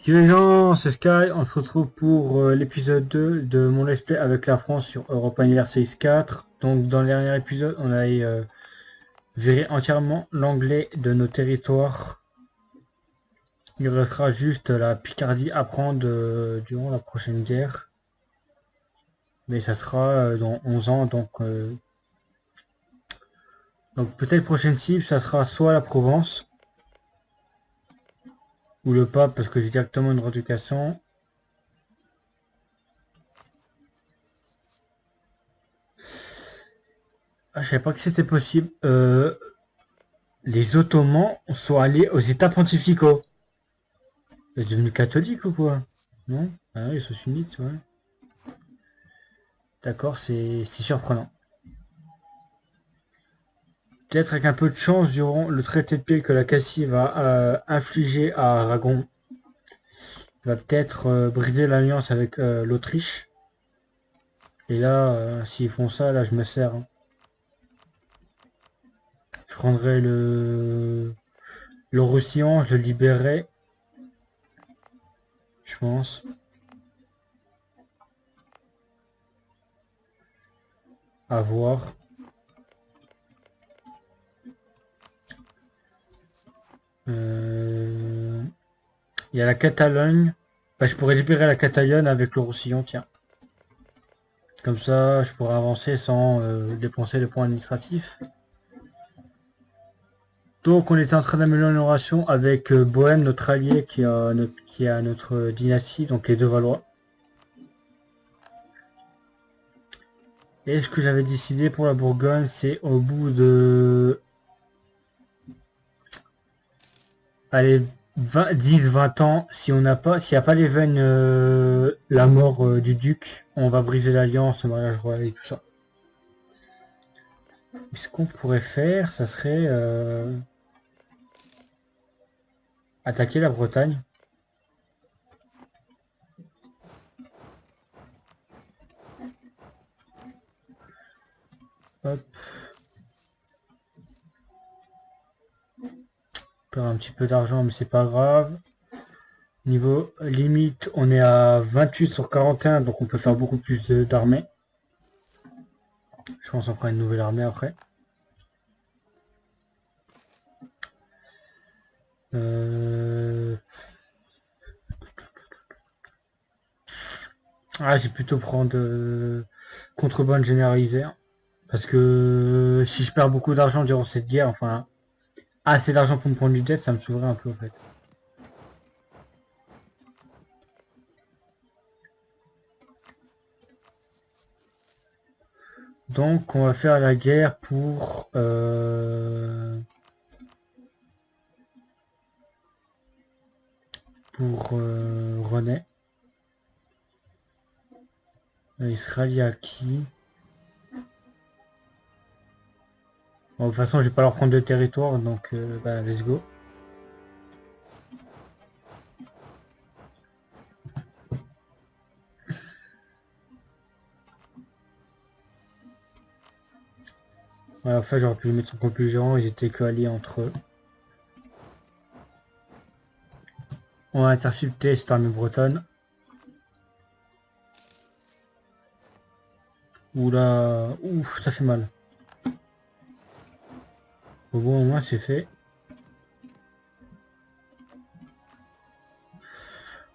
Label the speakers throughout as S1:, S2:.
S1: Salut les gens, c'est Sky, on se retrouve pour l'épisode 2 de mon let's play avec la France sur Europa Universalis 4. Donc dans le dernier épisode, on a viré entièrement l'anglais de nos territoires. Il restera juste la Picardie à prendre durant la prochaine guerre. Mais ça sera dans 11 ans, donc peut-être prochaine cible, ça sera soit la Provence, ou le pape, parce que j'ai directement une revendication. Ah, je savais pas que c'était possible. Les Ottomans sont allés aux États pontificaux. Ils sont devenus catholiques ou quoi? Non? Ah oui, ils sont sunnites, ouais. D'accord, c'est surprenant. Peut-être avec un peu de chance, durant le traité de paix que la Cassie va infliger à Aragon, il va peut-être briser l'alliance avec l'Autriche. Et là, s'ils font ça, là je me sers. Hein. Je prendrai le Roussillon, je le libérerai. Je pense. À voir. Il y a la Catalogne. Bah, je pourrais libérer la Catalogne avec le Roussillon, tiens. Comme ça, je pourrais avancer sans dépenser de points administratifs. Donc, on était en train d'améliorer nos relations avec Bohème, notre allié qui a notre dynastie, donc les deux Valois. Et ce que j'avais décidé pour la Bourgogne, c'est au bout de... Allez, 10-20 ans, si on n'a pas, s'il n'y a pas les veines, la mort du duc, on va briser l'alliance, le mariage royal et tout ça. Et ce qu'on pourrait faire, ça serait attaquer la Bretagne. Hop. Perd un petit peu d'argent, mais c'est pas grave. Niveau limite, on est à 28 sur 41, donc on peut faire beaucoup plus d'armées. Je pense qu'on fera une nouvelle armée après. Ah, j'ai plutôt prendre contrebande généralisée. Hein. Parce que si je perds beaucoup d'argent durant cette guerre, enfin, assez d'argent pour me prendre du dette, ça me sauverait un peu en fait. Donc on va faire la guerre pour René. Il se rallie à qui? Bon, de toute façon, je vais pas leur prendre de territoire, donc bah, let's go. Ouais, enfin, j'aurais pu les mettre en conclusion, ils étaient coalliés entre eux. On va intercepter cette armée bretonne. Oula, ouf, ça fait mal. Au bon moment, c'est fait.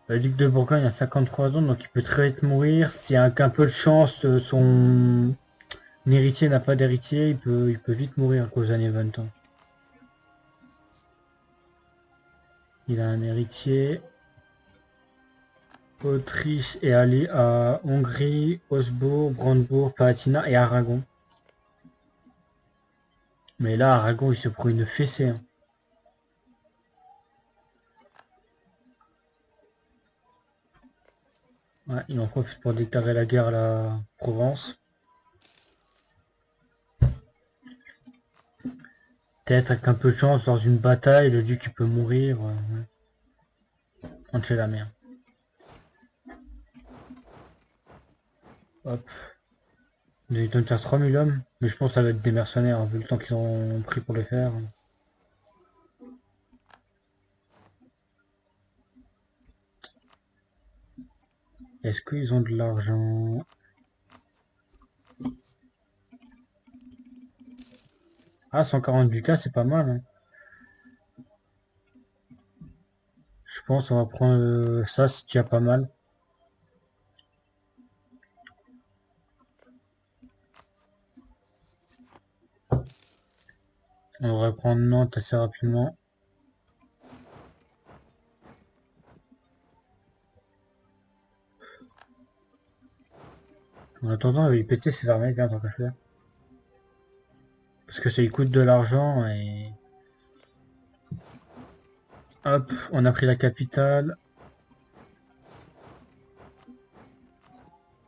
S1: Le duc de Bourgogne a 53 ans, donc il peut très vite mourir. S'il y a un peu de chance, son héritier n'a pas d'héritier, il peut vite mourir à cause des années 20 ans. Il a un héritier. Autriche est allé à Hongrie, Augsbourg, Brandebourg, Palatinat et Aragon. Mais là, Aragon, il se prend une fessée. Hein. Ouais, il en profite pour déclarer la guerre à la Provence. Peut-être avec un peu de chance, dans une bataille, le duc il peut mourir. Ouais. On te fait la merde. Hop. Ils donnent faire 3000 hommes, mais je pense que ça va être des mercenaires, hein, vu le temps qu'ils ont pris pour le faire. Est-ce qu'ils ont de l'argent? Ah, 148K, c'est pas mal, hein. Je pense on va prendre ça, c'est déjà pas mal. On va prendre Nantes assez rapidement. En attendant, il va y péter ses armées, bien, tant qu'à faire. Parce que ça lui coûte de l'argent et... Hop, on a pris la capitale.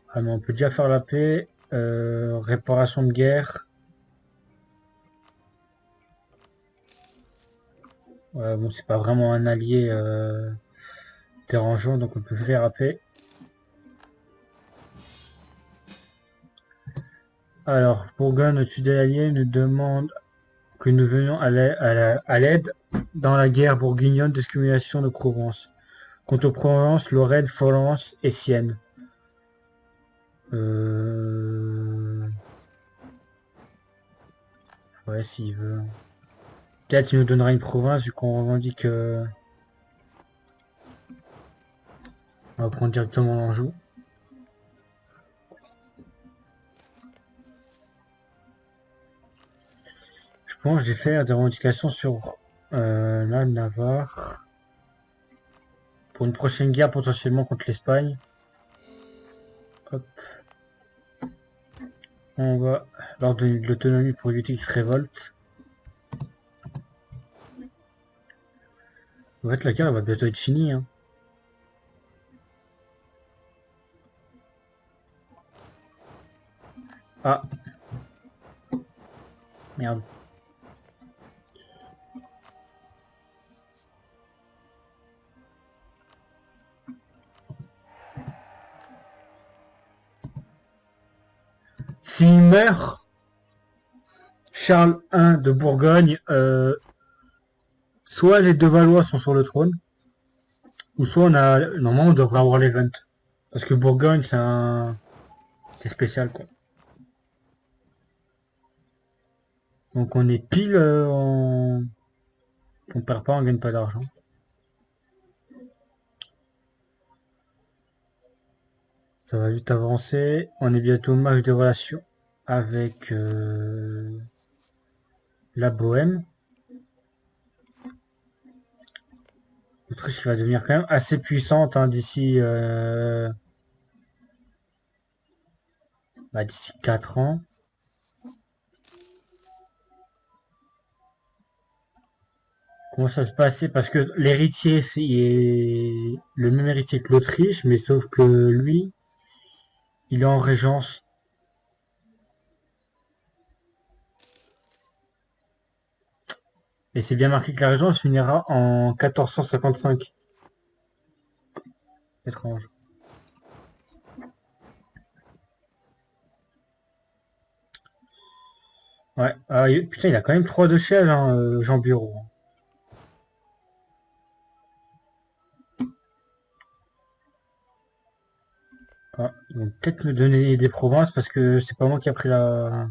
S1: Ah mais on peut déjà faire la paix. Réparation de guerre. Ouais, bon, c'est pas vraiment un allié dérangeant, donc on peut faire la paix. Alors, Bourgogne, au-dessus des alliés, nous demande que nous venions à l'aide dans la guerre bourguignonne d'excommunication de Provence. Contre Provence, Lorraine, Florence et Sienne. Ouais, s'il veut. Peut-être il nous donnera une province vu qu'on revendique. On va prendre directement l'Anjou. Je pense que j'ai fait des revendications sur la Navarre. Pour une prochaine guerre potentiellement contre l'Espagne. Hop. On va leur donner de l'autonomie pour éviter qu'ils se révoltent. En fait, la guerre elle va bientôt être finie. Hein. Ah, merde. S'il meurt, Charles I de Bourgogne, soit les deux Valois sont sur le trône, ou soit on a. Normalement, on devrait avoir l'event. Parce que Bourgogne, c'est spécial, quoi. Donc on est pile en. On perd pas, on gagne pas d'argent. Ça va vite avancer. On est bientôt au match de relations avec la Bohème. L'Autriche va devenir quand même assez puissante hein, d'ici d'ici 4 ans. Comment ça se passait? Parce que l'héritier, c'est le même héritier que l'Autriche, mais sauf que lui, il est en régence. Et c'est bien marqué que la régence finira en 1455. Étrange. Ouais. Ah, putain, il a quand même 3 de chef, hein, Jean Bureau. Ah, ils vont peut-être me donner des provinces parce que c'est pas moi qui a pris la...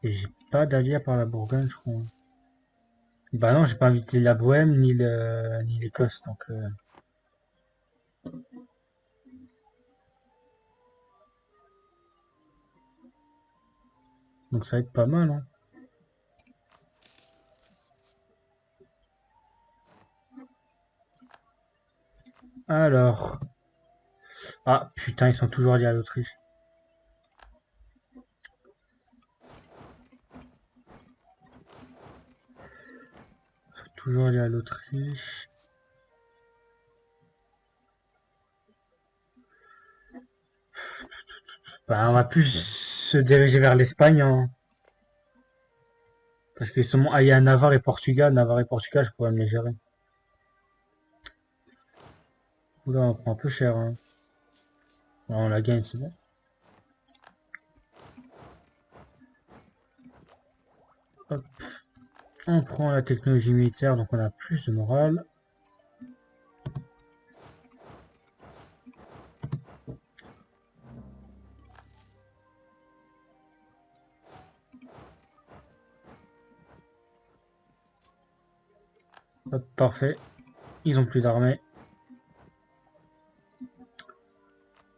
S1: Et j'ai pas d'allié par la Bourgogne, je crois. Bah non, j'ai pas invité la Bohème ni l'Écosse, donc ça va être pas mal. Hein. Alors, ah putain, ils sont toujours alliés à l'Autriche. Toujours alliés à l'Autriche. Bah, on va plus se diriger vers l'Espagne, hein, parce qu'ils sont alliés à Navarre et Portugal. Navarre et Portugal, je pourrais me les gérer. Oula, on prend un peu cher. Hein. Ouais, on la gagne, c'est bon. Hop. On prend la technologie militaire, donc on a plus de morale. Hop, parfait. Ils ont plus d'armée.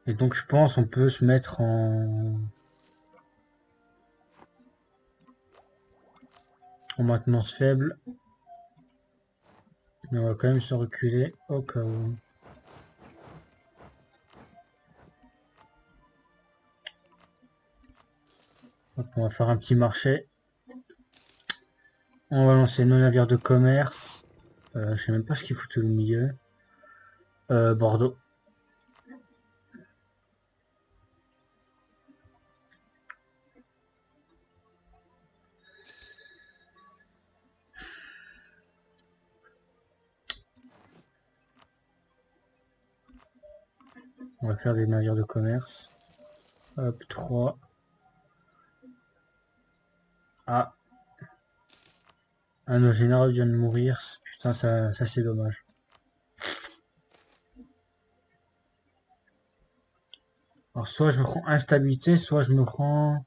S1: Et donc je pense on peut se mettre en maintenance faible. Mais on va quand même se reculer au cas où. Donc on va faire un petit marché. On va lancer nos navires de commerce. Je sais même pas ce qu'il faut tout le milieu. Bordeaux. On va faire des navires de commerce. Hop, 3. Ah. Un de nos généraux vient de mourir. Putain, ça c'est dommage. Alors soit je me prends instabilité, soit je me prends...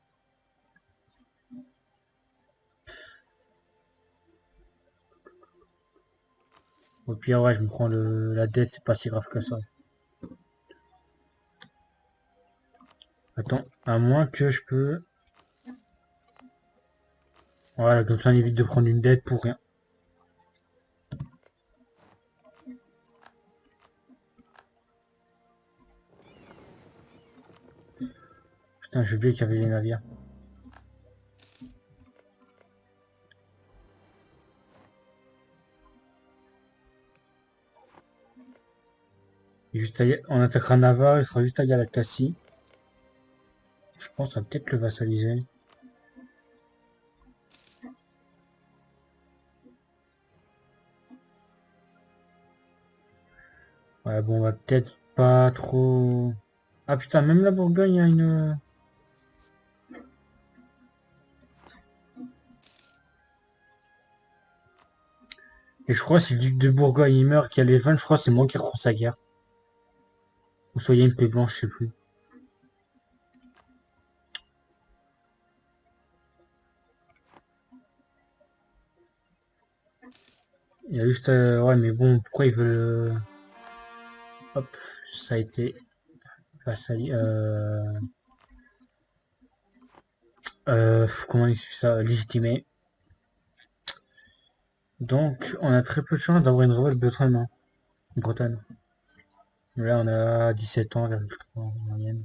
S1: Au pire, ouais, je me prends la dette, c'est pas si grave que ça. Attends, à moins que je peux... Voilà, comme ça on évite de prendre une dette pour rien. Putain, j'ai oublié qu'il y avait des navires. Juste on attaquera Navarre, il sera juste à Galactasie. Je pense à peut-être le vassaliser. Ouais, bon, on va peut-être pas trop... Ah putain, même la Bourgogne a une... Et je crois que si le duc de Bourgogne il meurt, qu'il y a les 20, je crois que c'est moi qui reprends sa guerre. Ou soit il y a une paix blanche, je sais plus. Il y a juste... ouais, mais bon, pourquoi ils veulent... Hop, ça a été... vassali... comment on explique ça? Légitimé. Donc, on a très peu de chance d'avoir une révolte bretonne. Hein. Bretonne. Là, on a 17 ans, 3 en moyenne.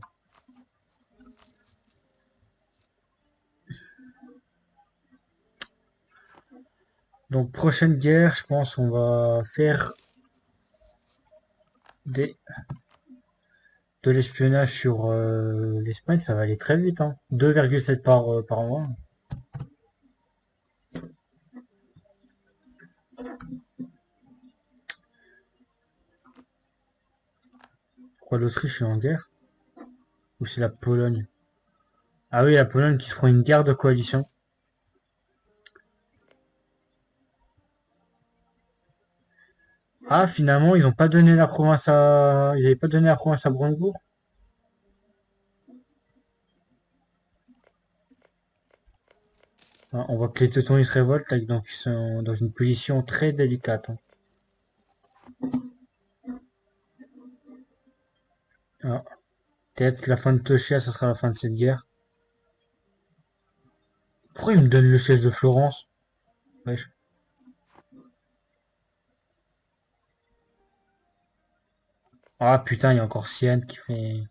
S1: Donc, prochaine guerre, je pense on va faire de l'espionnage sur l'Espagne. Ça va aller très vite. Hein. 2,7 par mois. Pourquoi l'Autriche est en guerre? Ou c'est la Pologne? Ah oui, la Pologne qui se prend une guerre de coalition. Ah, finalement, ils n'ont pas donné la province à... Ils n'avaient pas donné la province à Brandebourg. Ah, on voit que les Teutons ils se révoltent, là, donc ils sont dans une position très délicate. Hein. Ah, peut-être la fin de Tochia, ça sera la fin de cette guerre. Pourquoi ils me donnent le siège de Florence? Wesh. Ah putain, il y a encore Sienne qui fait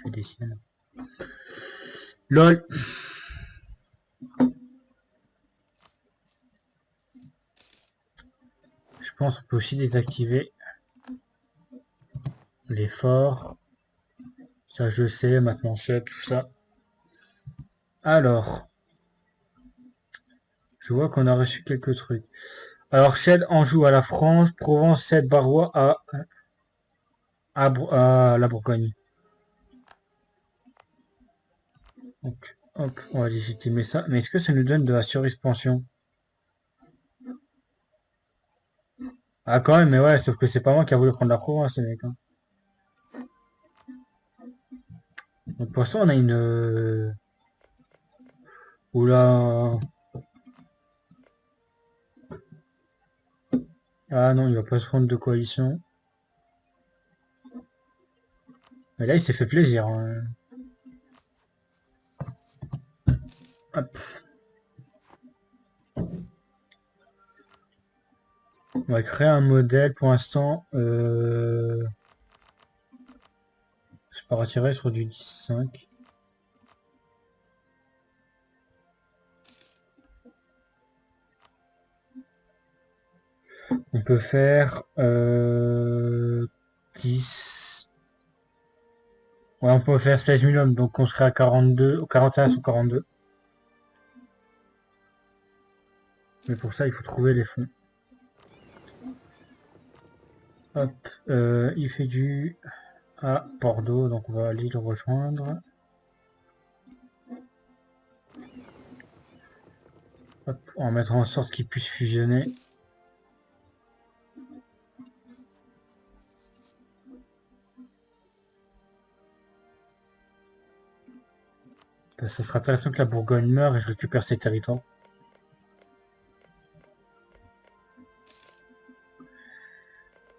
S1: des siennes. LOL. Je pense qu'on peut aussi désactiver les forts. Ça je sais, maintenant je sais tout ça. Alors, je vois qu'on a reçu quelques trucs. Alors, Chelles en joue à la France, Provence cède Barrois à la Bourgogne. Donc, hop, on va légitimer ça. Mais est-ce que ça nous donne de la surexpansion? Ah quand même, mais ouais, sauf que c'est pas moi qui a voulu prendre la Provence, les mecs. Hein. Donc pour l'instant, on a une... Oula... Ah non, il va pas se prendre de coalition. Mais là, il s'est fait plaisir, hein. Hop. On va créer un modèle pour l'instant. Je partirai sur du 10-5. On peut faire 10. Ouais, on peut faire 16 000 hommes, donc on serait à 42, 41 sur 42. Mais pour ça, il faut trouver les fonds. Hop, il fait du à Bordeaux, donc on va aller le rejoindre. Hop, on va mettre en sorte qu'il puisse fusionner. Ça sera intéressant que la Bourgogne meure et je récupère ses territoires.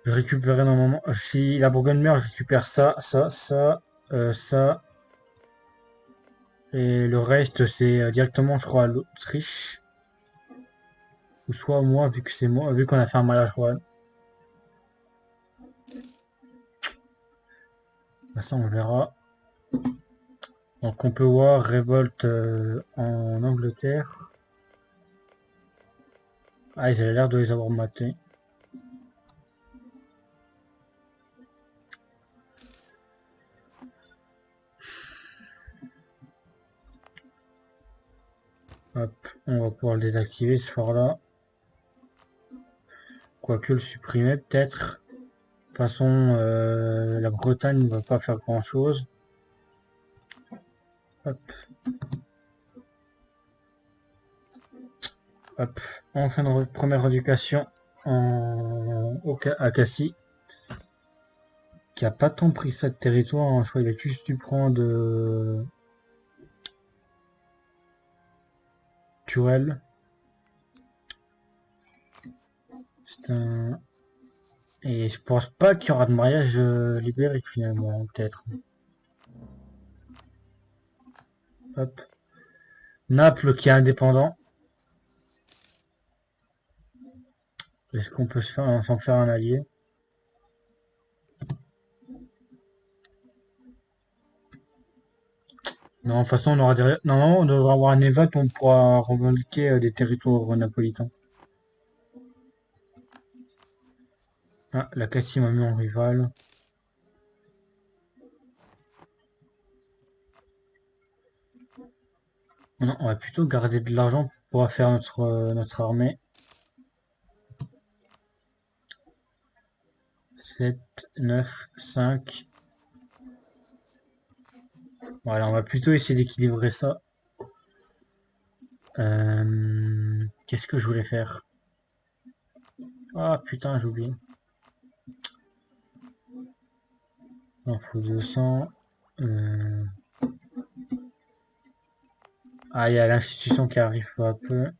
S1: Je récupérerai normalement. Si la Bourgogne meurt, je récupère ça, ça, ça, ça. Et le reste, c'est directement, je crois, à l'Autriche. Ou soit moi, vu que c'est moi, vu qu'on a fait un mariage royal. Ça, on verra. Donc, on peut voir révolte en Angleterre. Ah, ils avaient l'air de les avoir matés. Hop, on va pouvoir le désactiver ce fort-là. Quoique le supprimer, peut-être. De toute façon, la Bretagne ne va pas faire grand-chose. Hop. Hop. On fait une première éducation à Cassis. Qui a pas tant pris ça de territoire, hein. Je crois qu'il a juste dû prendre Turel. C'est un... Et je pense pas qu'il y aura de mariage libérique finalement, peut-être. Hop. Naples qui est indépendant. Est-ce qu'on peut s'en faire un allié? Non, de toute façon, on aura normalement, on devrait avoir un évade pour pourra revendiquer des territoires napolitains. Ah, la Cassie m'a mis en rival. Non, on va plutôt garder de l'argent pour pouvoir faire notre armée. 7, 9, 5. Voilà, on va plutôt essayer d'équilibrer ça. Qu'est-ce que je voulais faire? Ah putain, j'ai oublié. Il en faut 200. Ah, il y a l'institution qui arrive peu à peu.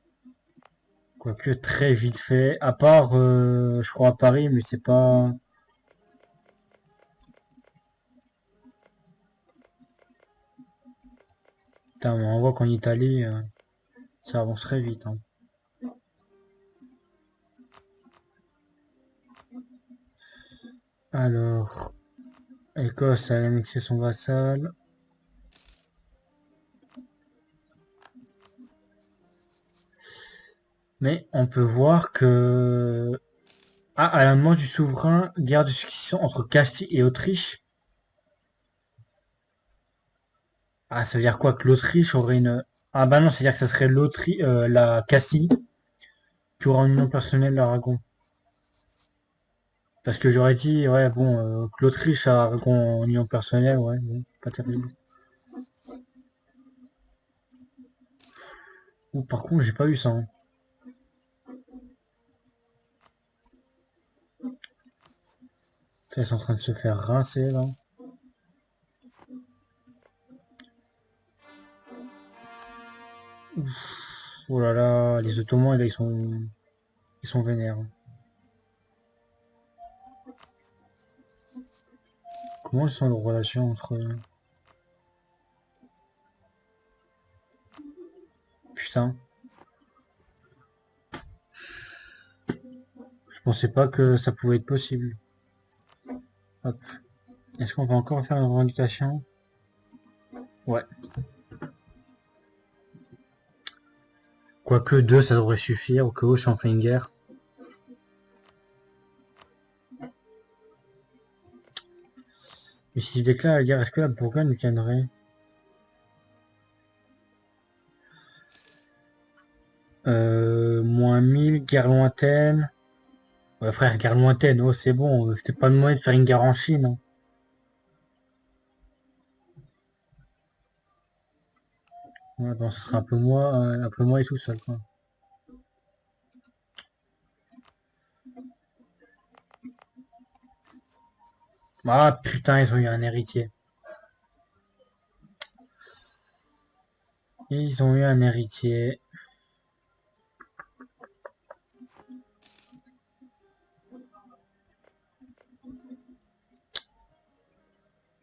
S1: Quoique très vite fait. À part, je crois, à Paris, mais c'est pas... Putain, mais on voit qu'en Italie, ça avance très vite, hein. Alors, Écosse a annexé son vassal. Mais on peut voir que... Ah, à la demande du souverain, guerre de succession entre Castille et Autriche. Ah, ça veut dire quoi? Que l'Autriche aurait une... Ah bah non, c'est-à-dire que ça serait l'Autriche, la Cassie, qui aura une union personnelle d'Aragon. Parce que j'aurais dit, ouais, bon, que l'Autriche a Aragon en union personnelle, ouais, bon, pas terrible. Ou par contre, j'ai pas eu ça, hein. Ils sont en train de se faire rincer, là. Ouf. Oh là là, les Ottomans, là, ils sont vénères. Comment sont les relations entre... Putain. Je pensais pas que ça pouvait être possible. Hop. Est-ce qu'on va encore faire une revendication? Ouais. Quoique 2, ça devrait suffire au cas où si on fait une guerre. Mais si je déclare la guerre, est-ce que la Bourgogne me tiendrait? Moins 1000, guerre lointaine. Ouais, frère, guerre lointaine, oh, c'est bon. C'était pas le moyen de faire une guerre en Chine. Hein. Ouais, bon, ce sera un peu moi et tout seul, quoi. Ah, putain, ils ont eu un héritier. Ils ont eu un héritier.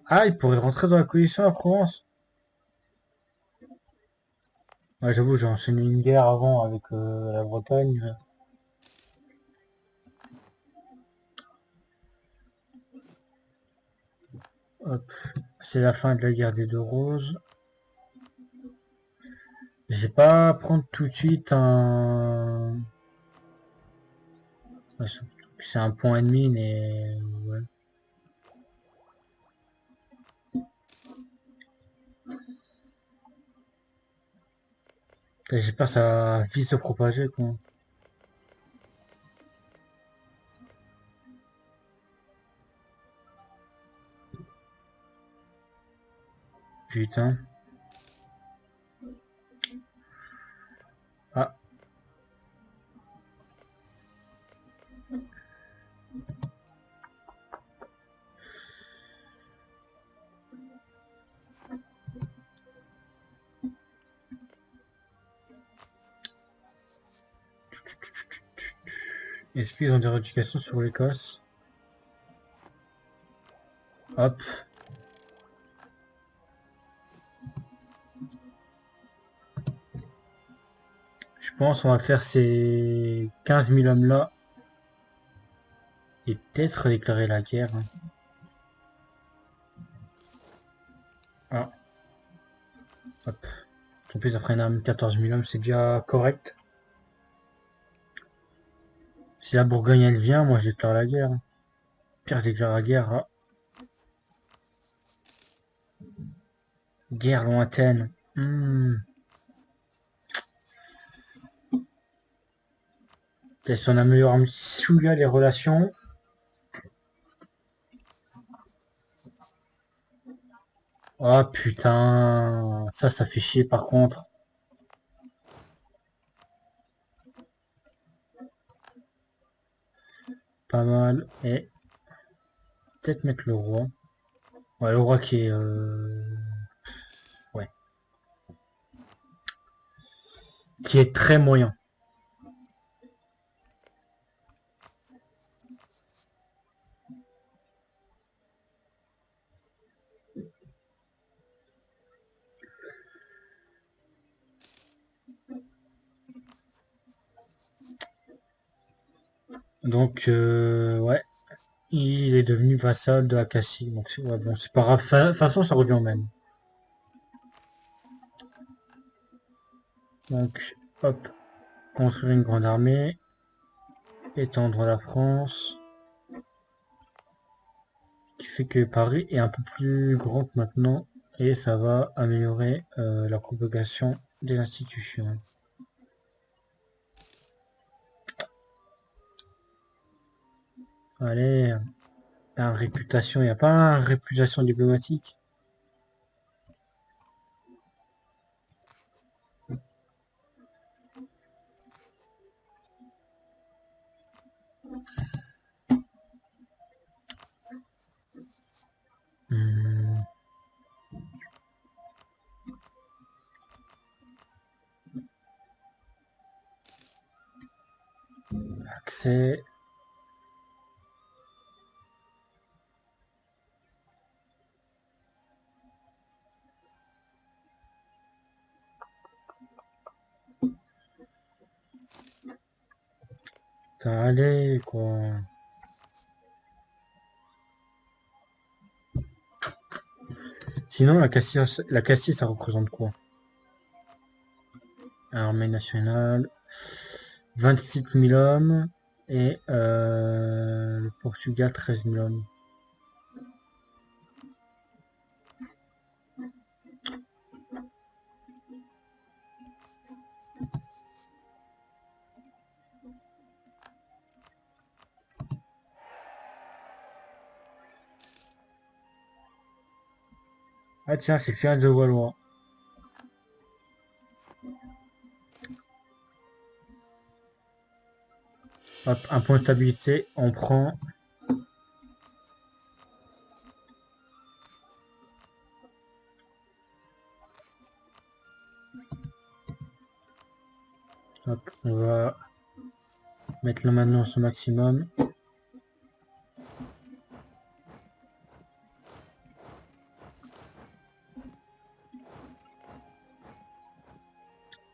S1: Ah, ils pourraient rentrer dans la coalition à France. Ouais, j'avoue, j'ai enchaîné une guerre avant avec la Bretagne. Hop, c'est la fin de la guerre des deux roses. Je vais pas prendre tout de suite un... Ouais, c'est un point ennemi, mais... Ouais. J'espère que ça va vite se propager, quoi. Putain. Ah, est-ce qu'ils ont des rééducations sur l'Écosse? Hop. Je pense qu'on va faire ces 15 000 hommes là et peut-être déclarer la guerre. Hein. Ah, hop. En plus, après une armée de 14 000 hommes, c'est déjà correct. Si la Bourgogne elle vient, moi je déclare la guerre. Hein. Pire, je déclare la guerre. Ah. Guerre lointaine. Si on améliore un petit chouïa les relations. Oh putain, ça fait chier par contre. Pas mal. Et peut-être mettre le roi. Ouais, le roi qui est... Ouais. Qui est très moyen. Donc, ouais. Il est devenu vassal de Akassi. Donc, ouais, bon, c'est pas grave. De toute façon, ça revient au même. Donc, hop. Construire une grande armée. Étendre la France. Qui fait que Paris est un peu plus grand que maintenant. Et ça va améliorer la propagation des institutions. Allez, un réputation, il n'y a pas un réputation diplomatique. Hmm, accès. Putain, allez, quoi. Sinon, la Castille, ça représente quoi? Armée nationale, 27 000 hommes et le Portugal, 13 000 hommes. Ah tiens, c'est Fiat de Valois. Hop, un point de stabilité, on prend. Hop, on va mettre la maintenance au maximum.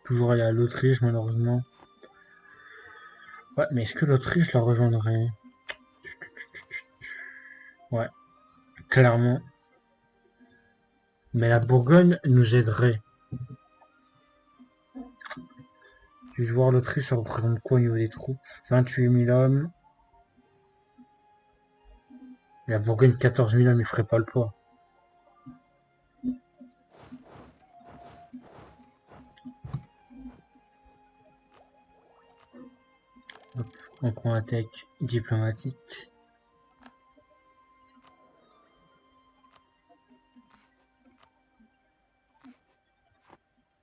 S1: Toujours aller à l'Autriche, malheureusement. Ouais, mais est-ce que l'Autriche la rejoindrait? Ouais, clairement. Mais la Bourgogne nous aiderait. Je vais voir l'Autriche, ça représente quoi au niveau des troupes? 28 000 hommes. La Bourgogne, 14 000 hommes, il ferait pas le poids. Hop, on prend un tech diplomatique.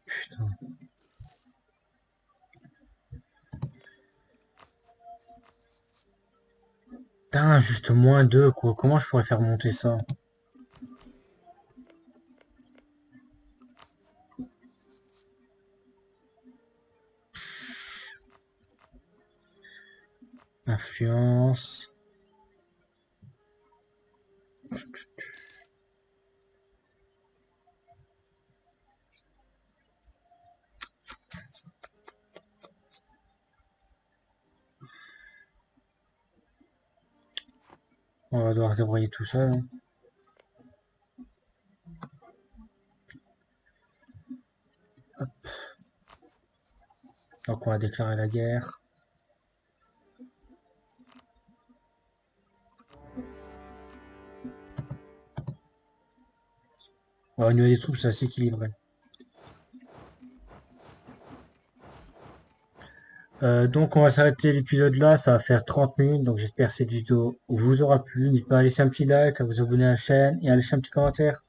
S1: Putain. Putain, juste moins 2 quoi. Comment je pourrais faire monter ça? Influence. On va devoir se débrouiller tout seul. Hein. Hop. Donc on va déclarer la guerre. Ouais, au niveau des troupes, c'est assez équilibré. Donc on va s'arrêter l'épisode là, ça va faire 30 minutes, donc j'espère que cette vidéo vous aura plu. N'hésitez pas à laisser un petit like, à vous abonner à la chaîne et à laisser un petit commentaire.